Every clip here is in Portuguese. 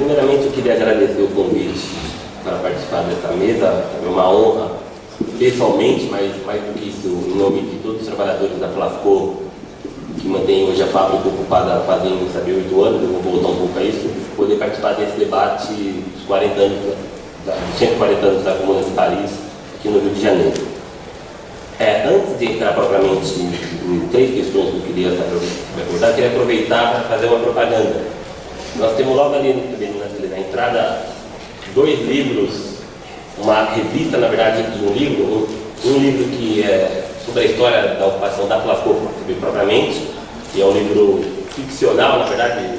primeiramente eu queria agradecer o convite para participar dessa mesa. É uma honra, pessoalmente, mas mais do que isso, em nome de todos os trabalhadores da Flasco, que mantém hoje a fábrica ocupada fazem 8 anos, eu vou voltar um pouco a isso, poder participar desse debate dos 40 anos, dos 140 anos da Comuna de Paris, aqui no Rio de Janeiro. Antes de entrar propriamente em 3 questões que eu queria abordar, queria aproveitar para fazer uma propaganda. Nós temos logo ali na entrada 2 livros, uma revista, na verdade, de um livro que é sobre a história da ocupação da Flasco propriamente, que é um livro ficcional, na verdade,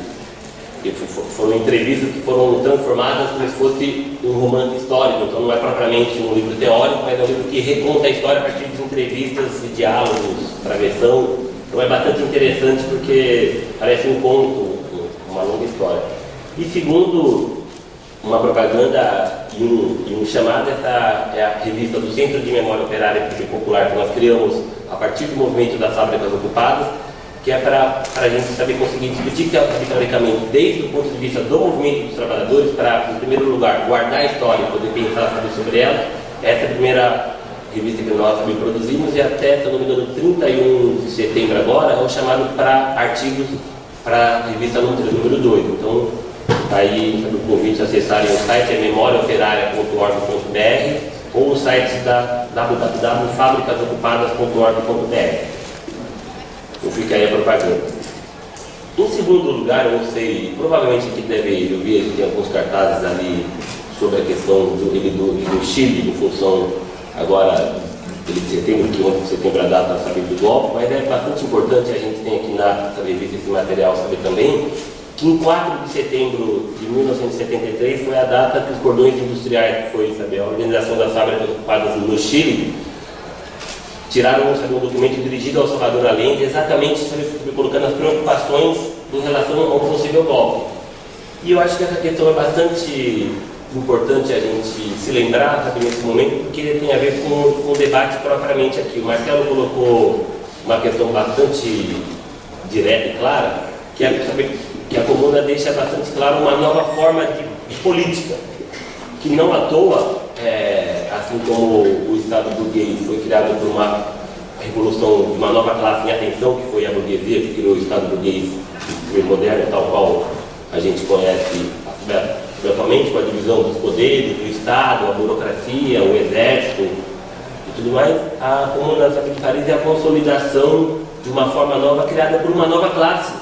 que foram entrevistas que foram transformadas como se fosse um romance histórico, então não é propriamente um livro teórico, mas é um livro que reconta a história a partir de entrevistas e diálogos, travessão. Então é bastante interessante porque parece um conto, uma longa história. E segundo, uma propaganda e um chamado, essa é a revista do Centro de Memória Operária e Popular que nós criamos a partir do movimento das fábricas ocupadas, que é para a gente saber conseguir discutir teoricamente desde o ponto de vista do movimento dos trabalhadores, para, em primeiro lugar, guardar a história e poder pensar sobre ela. Essa é a primeira revista que nós produzimos e até, se eu não me engano, 31 de setembro agora, é o chamado para artigos para a revista número 2. Então, aí o convite a acessarem o site é memoriaoperaria.org.br ou o site da www.fabricasocupadas.org.br. Eu fico aí a propaganda. Em segundo lugar, eu não sei, provavelmente aqui deve ouvir, tem alguns cartazes ali sobre a questão do Chile, em função agora de setembro, que 11 de setembro é a data do golpe, mas é bastante importante, a gente tem aqui na revista esse material saber também, que em 4 de setembro de 1973 foi a data que os cordões industriais, que foi a organização das fábricas ocupadas no Chile, tiraram um documento dirigido ao Salvador Allende, exatamente colocando as preocupações em relação ao possível golpe. E eu acho que essa questão é bastante importante a gente se lembrar nesse momento, porque ele tem a ver com o debate propriamente aqui. O Marcelo colocou uma questão bastante direta e clara, que é saber que a Comuna deixa bastante claro uma nova forma de política, que não à toa, assim como o Estado burguês foi criado por uma revolução de uma nova classe em ascensão, que foi a burguesia, que criou o Estado burguês moderno, tal qual a gente conhece atualmente, com a divisão dos poderes, do Estado, a burocracia, o exército e tudo mais. A Comuna de Paris é a consolidação de uma forma nova, criada por uma nova classe,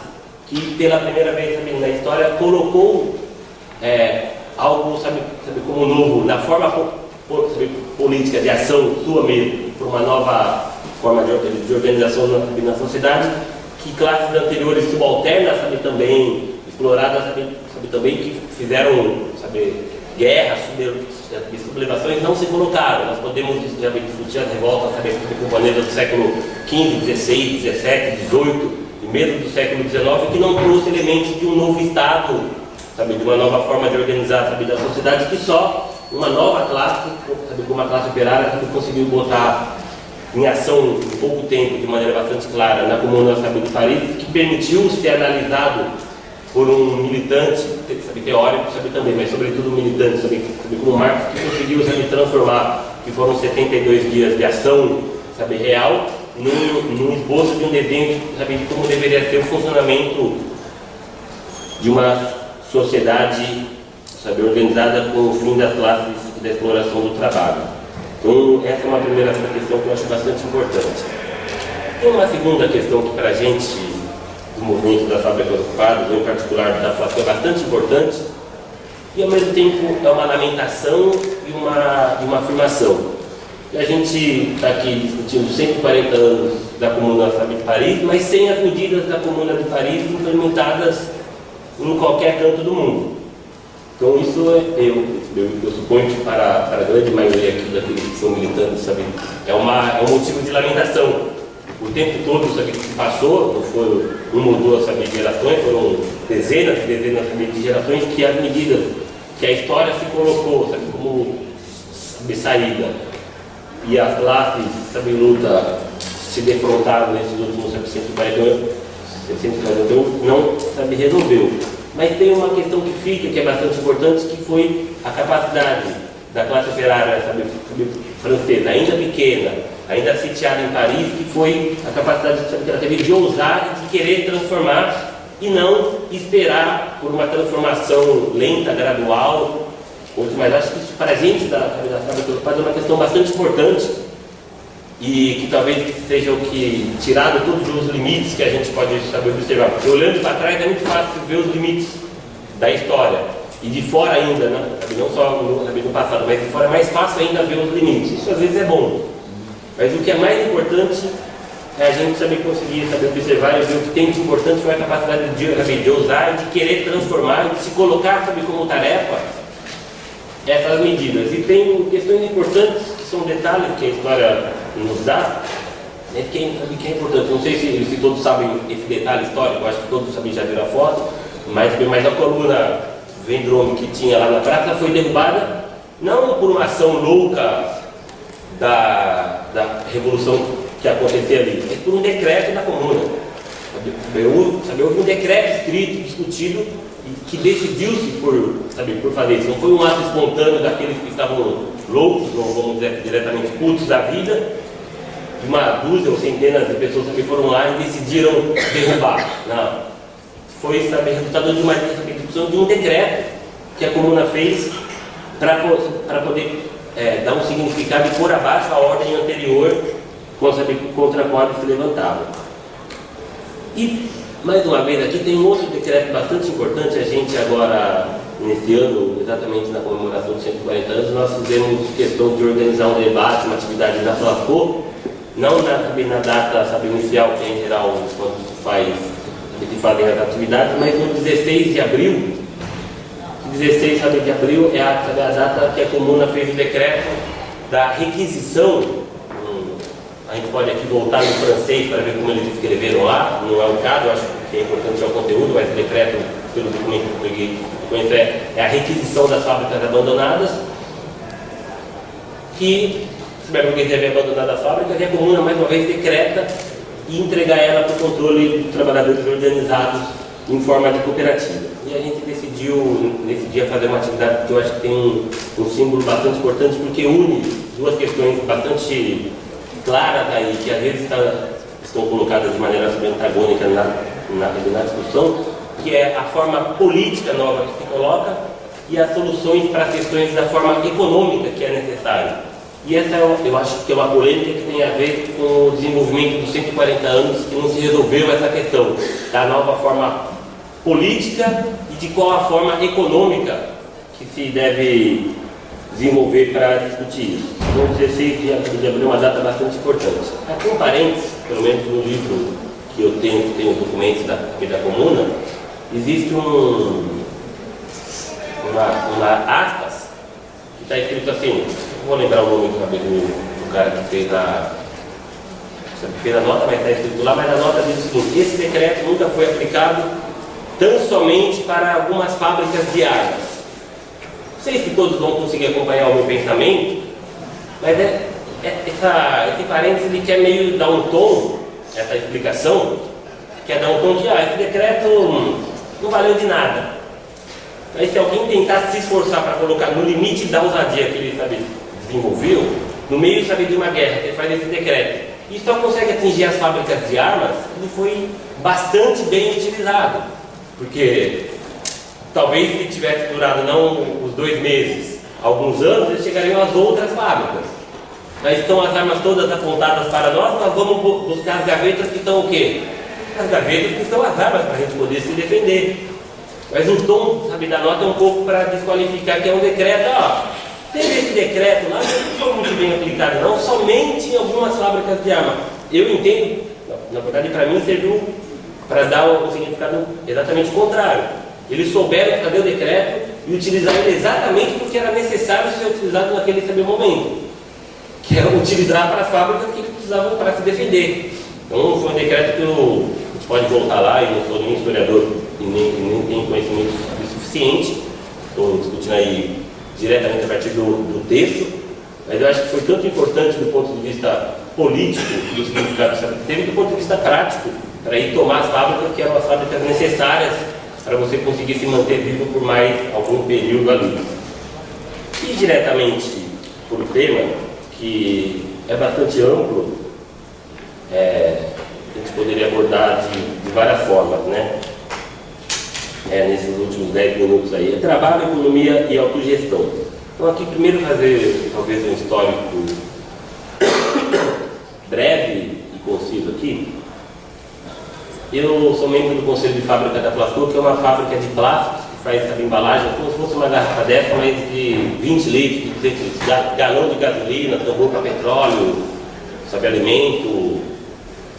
que pela primeira vez na história colocou algo como novo na forma política de ação sua mesmo, por uma nova forma de organização na sociedade, que classes anteriores subalternas também exploradas também, que fizeram guerras, sublevações, não se colocaram. Nós podemos discutir as revoltas camponesas do século XV, XVI, XVII, XVIII e mesmo do século XIX, que não trouxe elementos de um novo Estado, de uma nova forma de organizar da sociedade, que só uma nova classe, como a classe operária, conseguiu botar em ação em pouco tempo, de maneira bastante clara, na Comuna de Paris, que permitiu ser analisado por um militante, teórico, também, mas sobretudo um militante, como Marx, que conseguiu transformar, que foram 72 dias de ação real, num esboço de um desenho de como deveria ser o funcionamento de uma sociedade organizada com o fim das classes e da exploração do trabalho. Então, essa é uma primeira questão que eu acho bastante importante. Tem uma segunda questão que, para a gente, do movimento das fábricas ocupadas, ou em particular da Flasco, é bastante importante, e ao mesmo tempo é uma lamentação e uma afirmação. E a gente está aqui discutindo 140 anos da Comuna de Paris, mas sem as medidas da Comuna de Paris implementadas em qualquer canto do mundo. Então isso eu suponho que para a grande maioria aqui daqueles que são militantes, é um motivo de lamentação. O tempo todo que se passou, não foram uma ou duas gerações, foram dezenas e dezenas de gerações que as medidas que a história se colocou como saída e as classes luta se defrontaram nesses últimos 140 anos, não resolveu. Mas tem uma questão que fica, que é bastante importante, que foi a capacidade da classe operária, sabe, francesa, ainda pequena, ainda sitiada em Paris, que foi a capacidade que ela teve de ousar e de querer transformar e não esperar por uma transformação lenta, gradual. Mas acho que isso, para a gente da fábrica dos pais, é uma questão bastante importante e que talvez seja o que, tirado todos os limites que a gente pode saber observar. Porque olhando para trás é muito fácil ver os limites da história. E de fora ainda, né? Não só no passado, mas de fora é mais fácil ainda ver os limites. Isso às vezes é bom. Mas o que é mais importante é a gente saber conseguir observar e ver o que tem de importante foi a capacidade de ousar e de querer transformar, de se colocar como tarefa essas medidas. E tem questões importantes que são detalhes que a história nos dá, né, que é importante. Não sei se todos sabem esse detalhe histórico, acho que todos sabem, já viram a foto, mas a coluna Vendôme que tinha lá na praça foi derrubada não por uma ação louca da revolução que acontecia ali, mas por um decreto da comuna. Houve um decreto escrito, discutido, que decidiu-se por fazer isso. Não foi um ato espontâneo daqueles que estavam loucos, ou vamos dizer diretamente putos da vida, de uma dúzia ou centenas de pessoas que foram lá e decidiram derrubar. Não. Foi resultado de uma execução de um decreto que a comuna fez para poder dar um significado e pôr abaixo a ordem anterior contra a qual ele se levantava. E, mais uma vez, aqui tem um outro decreto bastante importante. A gente agora, nesse ano, exatamente na comemoração de 140 anos, nós fizemos questão de organizar um debate, uma atividade na Flasco, não na data inicial, que é em geral quando se fazem as atividades, mas no 16 de abril. 16 de abril é a data que a comuna fez o decreto da requisição. A gente pode aqui voltar no francês para ver como eles escreveram lá, não é o caso, eu acho que é importante o conteúdo, mas o decreto, pelo documento que eu conheço, é a requisição das fábricas abandonadas, que, se a burguesia havia abandonado as fábricas, e a comuna, mais uma vez, decreta e entregar ela para o controle dos trabalhadores organizados em forma de cooperativa. E a gente decidiu, nesse dia, fazer uma atividade que eu acho que tem um símbolo bastante importante, porque une duas questões bastante claras aí, que às vezes estão colocadas de maneira antagônica na discussão, que é a forma política nova que se coloca e as soluções para as questões da forma econômica que é necessária. E essa eu acho que é uma polêmica que tem a ver com o desenvolvimento dos 140 anos, que não se resolveu essa questão da nova forma política e de qual a forma econômica que se deve desenvolver para discutir isso. Então, 16 de abril é uma data bastante importante. Aqui um parênteses, pelo menos no livro que eu tenho, que tem os documentos da comuna, existe uma aspas que está escrito assim, não vou lembrar o nome do cara que fez a nota, mas está escrito lá, mas a nota diz o seguinte: esse decreto nunca foi aplicado tão somente para algumas fábricas de armas. Não sei se todos vão conseguir acompanhar o meu pensamento, mas esse parênteses ele quer meio dar um tom, essa explicação, quer dar um tom de esse decreto não valeu de nada. Aí se alguém tentar se esforçar para colocar no limite da ousadia que ele desenvolveu, no meio de uma guerra, ele faz esse decreto, e só consegue atingir as fábricas de armas, ele foi bastante bem utilizado, porque talvez se tivesse durado não os 2 meses, alguns anos, eles chegariam às outras fábricas. Mas estão as armas todas apontadas para nós vamos buscar as gavetas que estão o quê? As gavetas que estão as armas para a gente poder se defender. Mas o tom da nota é um pouco para desqualificar que é um decreto, teve esse decreto lá, não foi muito bem aplicado não, somente em algumas fábricas de arma. Eu entendo, na verdade para mim serviu para dar um significado exatamente contrário. Eles souberam fazer o decreto e utilizar ele exatamente porque era necessário ser utilizado naquele momento, que era utilizar para as fábricas que precisavam para se defender. Então foi um decreto que a gente pode voltar lá, e não sou nenhum historiador e nem tenho conhecimento suficiente, estou discutindo aí diretamente a partir do texto, mas eu acho que foi tanto importante do ponto de vista político, do significado que teve, do ponto de vista prático, para ir tomar as fábricas que eram as fábricas necessárias para você conseguir se manter vivo por mais algum período ali. E diretamente por tema, que é bastante amplo, a gente poderia abordar de várias formas, né? Nesses últimos 10 minutos aí, trabalho, economia e autogestão. Então aqui primeiro fazer talvez um histórico breve e conciso aqui. Eu sou membro do Conselho de Fábrica da Flascor, que é uma fábrica de plásticos que faz essa embalagem como se fosse uma garrafa dessa, mas de 20 litros, 200 litros, galão de gasolina, tambor para petróleo, sabe, alimento,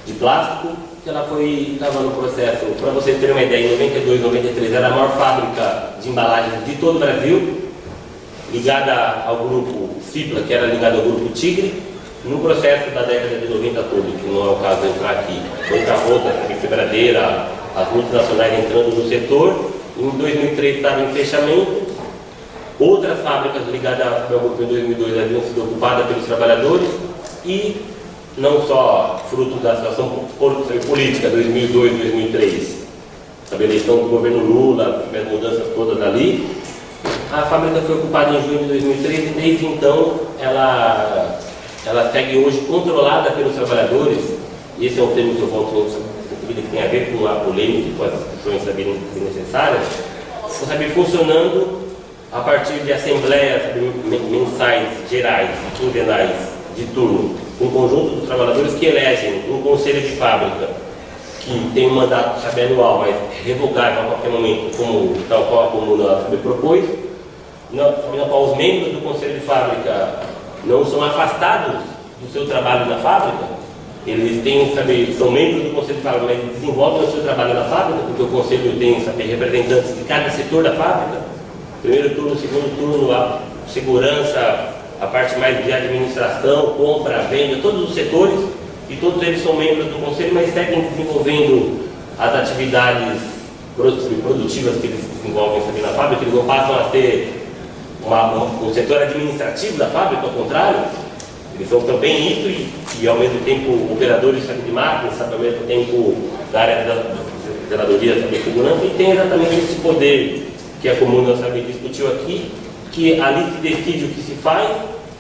de plástico, que ela estava no processo, para vocês terem uma ideia, em 92, 93, era a maior fábrica de embalagens de todo o Brasil, ligada ao grupo Cipla, que era ligado ao grupo Tigre, no processo da década de 90 todo, que não é o caso de entrar aqui, outra rota, a quebradeira, as multinacionais entrando no setor, em 2003 estava em fechamento, outras fábricas ligadas ao grupo em 2002 haviam sido ocupadas pelos trabalhadores, e não só fruto da situação política 2002, 2003, a eleição do governo Lula, as mudanças todas ali, a fábrica foi ocupada em junho de 2003 e desde então ela segue hoje controlada pelos trabalhadores, e esse é um termo que eu volto que tem a ver com a polêmica, com as discussões saberem necessárias, funcionando a partir de assembleias mensais, gerais, quinzenais, de turno, um conjunto dos trabalhadores que elegem um conselho de fábrica que tem um mandato anual, mas revogável a qualquer momento, tal qual a comuna propôs, na qual os membros do conselho de fábrica não são afastados do seu trabalho na fábrica. Eles são membros do conselho de fábrica, mas desenvolvem o seu trabalho na fábrica, porque o conselho tem representantes de cada setor da fábrica, primeiro turno, segundo turno, a segurança, a parte mais de administração, compra, venda, todos os setores, e todos eles são membros do conselho, mas seguem desenvolvendo as atividades produtivas que eles desenvolvem na fábrica. Eles não passam a ser um setor administrativo da fábrica, ao contrário, eles são também isso e ao mesmo tempo operadores de máquinas, ao mesmo tempo da área da zeladoria, de segurança, e tem exatamente esse poder que a comuna discutiu aqui, que ali se decide o que se faz,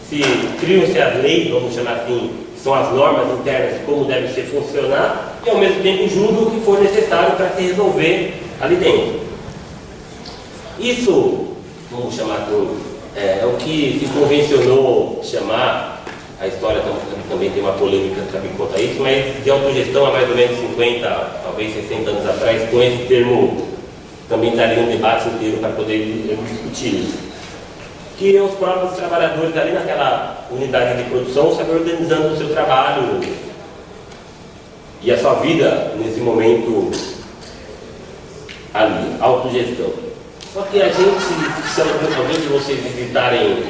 se criam-se as leis, vamos chamar assim, que são as normas internas de como deve ser funcionar, e ao mesmo tempo julga o que for necessário para se resolver ali dentro. Isso, vamos chamar assim, é o que se convencionou chamar, a história também tem uma polêmica quanto a isso, mas de autogestão há mais ou menos 50, talvez 60 anos atrás, com esse termo também estaria um debate inteiro para poder discutir isso. Que os próprios trabalhadores ali naquela unidade de produção sabem organizando o seu trabalho e a sua vida nesse momento ali, autogestão. Só que a gente, se alguém de vocês visitarem,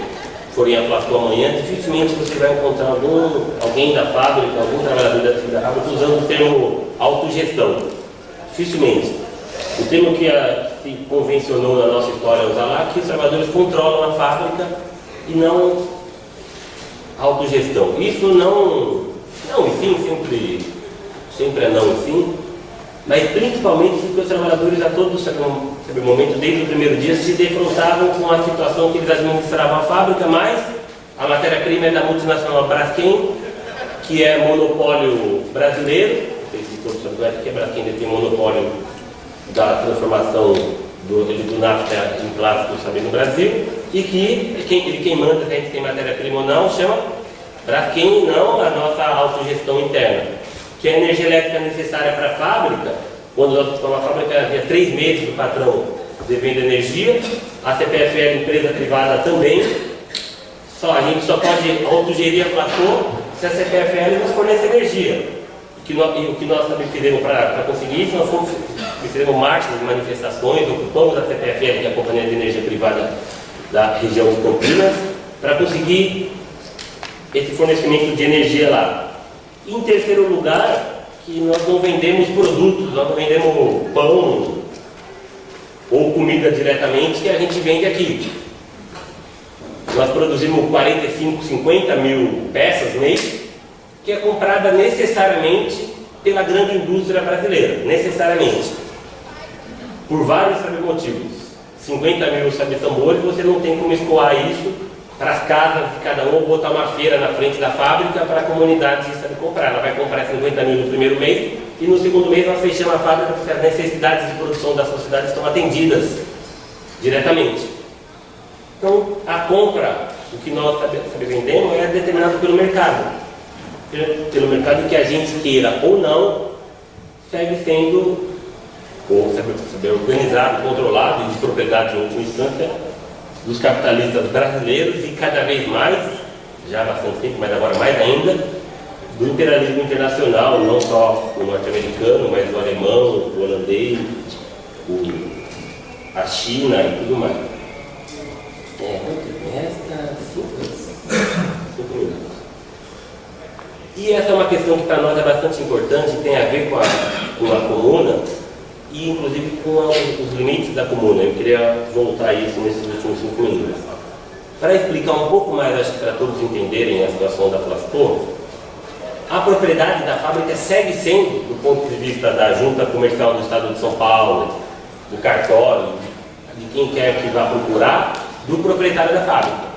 forem a Flascor amanhã, dificilmente você vai encontrar alguém da fábrica, algum trabalhador da fábrica usando o termo autogestão. Dificilmente. O termo que se convencionou na nossa história usar lá, que os trabalhadores controlam a fábrica e não a autogestão. Isso não e sim, sempre é não e sim, mas principalmente porque os trabalhadores a todo momento, desde o primeiro dia, se defrontavam com a situação que eles administravam a fábrica, mas a matéria-prima é da multinacional Braskem, que é monopólio brasileiro, não sei se todos sabem que a Braskem tem monopólio da transformação do nafta em plástico no Brasil, e que quem manda se a gente tem matéria-prima ou não chama Braskem, não a nossa autogestão interna, que a energia elétrica necessária para a fábrica, quando uma fábrica havia 3 meses do patrão devendo energia, a CPFL, empresa privada também, a gente só pode autogerir a Flascor se a CPFL nos fornece energia. E o que nós também fizemos para conseguir isso, nós fizemos marchas de manifestações, ocupamos a CPFL, que é a Companhia de Energia Privada da região de Campinas, para conseguir esse fornecimento de energia lá. E, em terceiro lugar, que nós não vendemos produtos, nós não vendemos pão ou comida diretamente, que a gente vende aqui. Nós produzimos 45, 50 mil peças mês, que é comprada necessariamente pela grande indústria brasileira, necessariamente. por vários motivos. 50 mil tambores, você não tem como escoar isso para as casas de cada um, ou botar uma feira na frente da fábrica para a comunidade comprar. Ela vai comprar 50 mil no primeiro mês e no segundo mês nós fechamos a fábrica porque as necessidades de produção da sociedade estão atendidas diretamente. Então, a compra, o que nós vendemos é determinado pelo mercado. Pelo mercado que a gente queira ou não, segue sendo organizado, controlado e de propriedade em última instância dos capitalistas brasileiros e cada vez mais, já há bastante tempo, mas agora mais ainda, do imperialismo internacional, não só o norte-americano, mas o alemão, o holandês, a China e tudo mais. Quanto resta? 5 minutos. E essa é uma questão que para nós é bastante importante, tem a ver com a comuna e inclusive com os limites da comuna. Eu queria voltar a isso nesses últimos 5 minutos. Para explicar um pouco mais, acho que para todos entenderem a situação da Flaspor, a propriedade da fábrica segue sendo, do ponto de vista da Junta Comercial do Estado de São Paulo, do cartório, de quem quer que vá procurar, do proprietário da fábrica.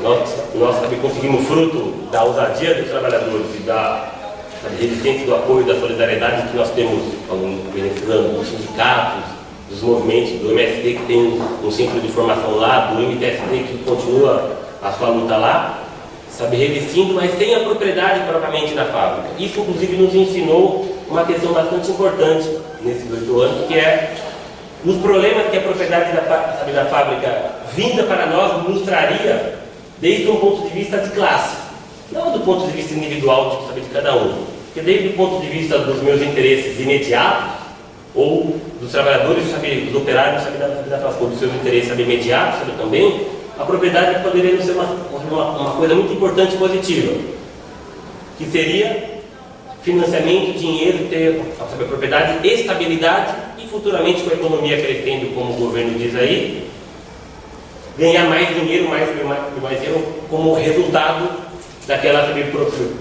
Nós conseguimos, fruto da ousadia dos trabalhadores e da resistência, do apoio, da solidariedade que nós temos beneficiando dos sindicatos, dos movimentos, do MST que tem um centro de formação lá, do MTST que continua a sua luta lá, resistindo, mas sem a propriedade propriamente da fábrica. Isso inclusive nos ensinou uma questão bastante importante nesses 8 anos, que é os problemas que a propriedade da fábrica vinda para nós nos traria desde um ponto de vista de classe, não do ponto de vista individual de cada um, porque desde o ponto de vista dos meus interesses imediatos, ou dos trabalhadores, dos operários, dos seus interesses imediatos também, a propriedade poderia ser uma coisa muito importante e positiva, que seria financiamento, dinheiro, ter a propriedade, estabilidade e futuramente com a economia crescendo, como o governo diz aí, ganhar mais dinheiro, mais dinheiro como resultado daquela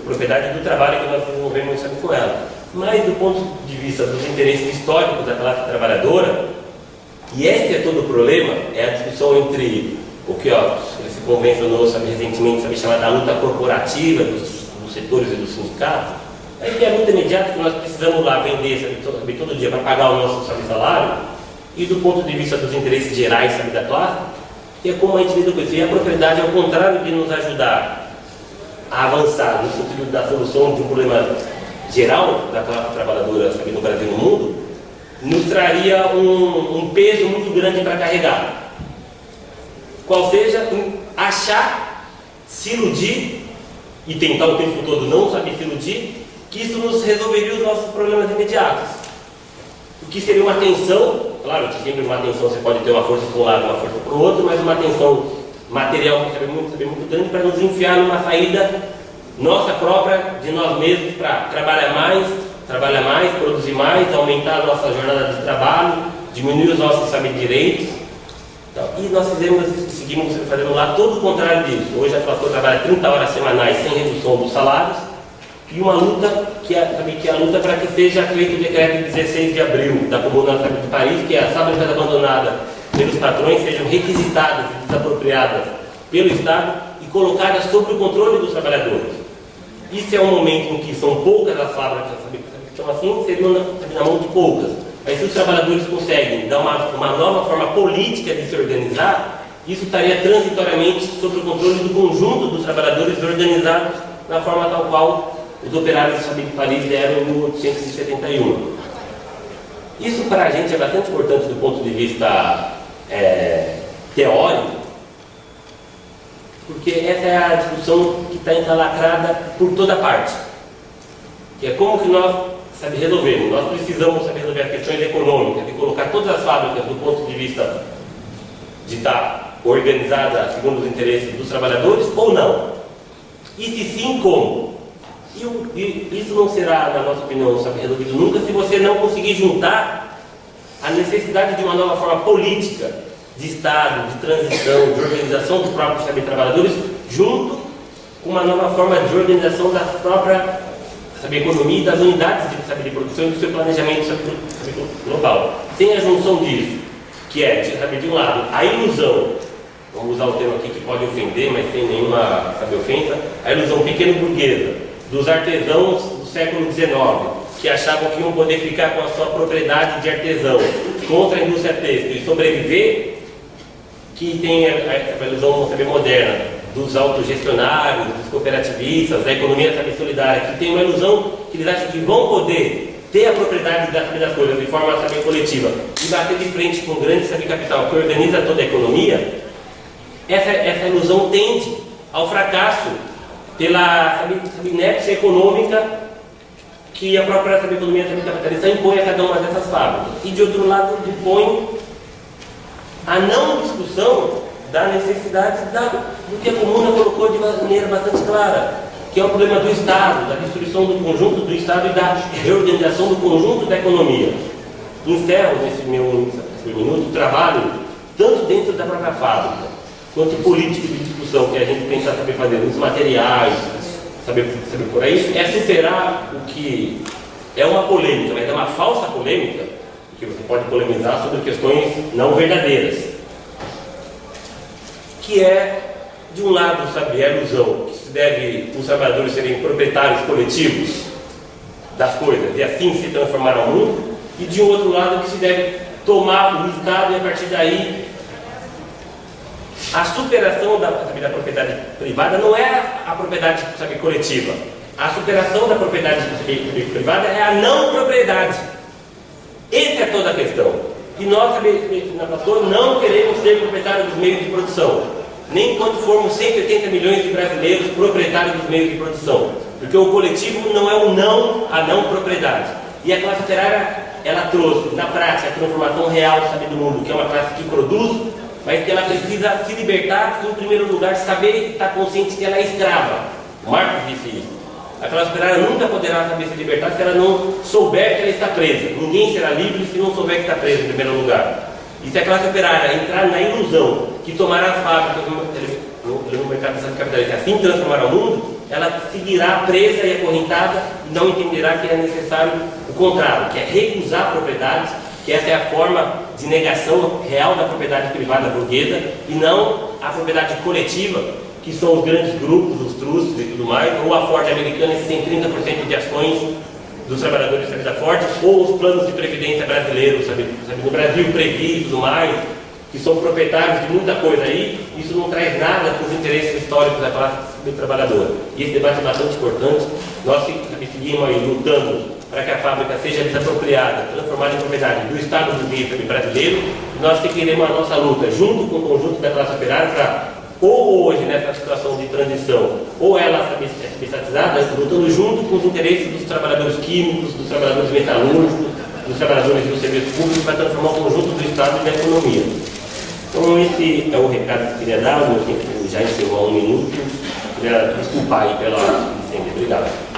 propriedade do trabalho que nós desenvolvemos com ela. Mas do ponto de vista dos interesses históricos da classe trabalhadora, e esse é todo o problema, é a discussão entre o que se convencionou recentemente chamada luta corporativa dos setores e dos sindicatos, aí tem a luta imediata que nós precisamos lá vender todo dia para pagar o nosso salário, e do ponto de vista dos interesses gerais da classe, que é como a gente lida com isso. E a propriedade, ao contrário de nos ajudar a avançar no sentido da solução de um problema geral da classe trabalhadora no Brasil e no mundo, nos traria um peso muito grande para carregar. Qual seja, achar, se iludir e tentar o tempo todo não se iludir, que isso nos resolveria os nossos problemas imediatos. O que seria uma tensão, claro que sempre uma tensão você pode ter uma força para um lado e uma força para o outro, mas uma tensão material que é muito grande para nos enfiar numa saída nossa própria, de nós mesmos, para trabalhar mais, produzir mais, aumentar a nossa jornada de trabalho, diminuir os nossos direitos. Então, e nós seguimos fazendo lá todo o contrário disso. Hoje a Flaspor trabalha 30 horas semanais sem redução dos salários, e uma luta que é a luta para que seja feito o decreto de 16 de abril da Comuna de Paris, que as fábricas abandonadas pelos patrões sejam requisitadas e desapropriadas pelo Estado e colocadas sob o controle dos trabalhadores. Isso é um momento em que são poucas as fábricas, então assim, seriam na mão de poucas. Mas se os trabalhadores conseguem dar uma nova forma política de se organizar, isso estaria transitoriamente sob o controle do conjunto dos trabalhadores organizados na forma tal qual os operários de Paris deram em 1871. Isso para a gente é bastante importante do ponto de vista teórico, porque essa é a discussão que está encalacrada por toda parte, que é como que nós resolvemos. Nós precisamos resolver as questões econômicas, de colocar todas as fábricas do ponto de vista de estar organizada segundo os interesses dos trabalhadores ou não? E se sim, como? E isso não será, na nossa opinião, resolvido nunca se você não conseguir juntar a necessidade de uma nova forma política de Estado, de transição, de organização dos próprios trabalhadores, junto com uma nova forma de organização da própria sabe, economia e das unidades de, sabe, de produção e do seu planejamento, sabe, global. Sem a junção disso, que é, sabe, de um lado, a ilusão, vamos usar o termo aqui que pode ofender, mas sem nenhuma, sabe, ofensa, a ilusão pequeno-burguesa dos artesãos do século XIX, que achavam que iam poder ficar com a sua propriedade de artesão contra a indústria têxtil e sobreviver, que tem a ilusão, sabe, moderna dos autogestionários, dos cooperativistas, da economia, sabe, solidária, que tem uma ilusão que eles acham que vão poder ter a propriedade das coisas de forma, sabe, coletiva e bater de frente com um grande, sabe, capital que organiza toda a economia. Essa ilusão tende ao fracasso pela, sabe, inércia econômica que a própria, sabe, economia, sabe, capitalista impõe a cada uma dessas fábricas. E de outro lado impõe a não discussão da necessidade do que a Comuna colocou de maneira bastante clara, que é o problema do Estado, da destruição do conjunto do Estado e da reorganização do conjunto da economia. Encerro nesse meu minuto trabalho tanto dentro da própria fábrica quanto político de discussão que a gente tenta saber fazer nos materiais, saber por aí, é superar o que é uma polêmica, mas é uma falsa polêmica, que você pode polemizar sobre questões não verdadeiras, que é, de um lado, sabe, a ilusão que se deve os trabalhadores serem proprietários coletivos das coisas e assim se transformar ao mundo, e de um outro lado que se deve tomar o Estado e a partir daí a superação da propriedade privada não é a propriedade, sabe, coletiva. A superação da propriedade, sabe, privada é a não propriedade. Essa é toda a questão. E nós, sabe, na Pastor, não queremos ser proprietários dos meios de produção, nem quando formos 180 milhões de brasileiros proprietários dos meios de produção, porque o coletivo não é a não propriedade. E a classe operária, ela trouxe na prática a transformação real, sabe, do mundo, que é uma classe que produz, mas que ela precisa se libertar e, em primeiro lugar, saber estar consciente que ela é escrava. Marx disse isso. A classe operária nunca poderá saber se libertar se ela não souber que ela está presa. Ninguém será livre se não souber que está preso, em primeiro lugar. E se a classe operária entrar na ilusão que tomará as fábricas no mercado capitalista e assim transformará o mundo, ela seguirá presa e acorrentada e não entenderá que é necessário o contrário, que é recusar a propriedade, que essa é a forma de negação real da propriedade privada burguesa e não a propriedade coletiva, que são os grandes grupos, os trusts e tudo mais, ou a Ford americana, que tem 30% de ações dos trabalhadores, sabe, da Ford, ou os planos de previdência brasileiros, sabe, no Brasil, Previ e tudo mais, que são proprietários de muita coisa aí. Isso não traz nada para os interesses históricos da classe trabalhadora. E esse debate é bastante importante. Nós seguimos aí lutando para que a fábrica seja desapropriada, transformada em propriedade do Estado burguês brasileiro. E nós seguiremos a nossa luta junto com o conjunto da classe operária para, ou hoje, nessa situação de transição, ou ela é estatizada, lutando junto com os interesses dos trabalhadores químicos, dos trabalhadores metalúrgicos, dos trabalhadores do serviço público, para transformar o conjunto do Estado e da economia. Então esse é o recado que eu queria dar, o meu tempo já encerrou há 1 minuto. Queria desculpar aí pela... Obrigado.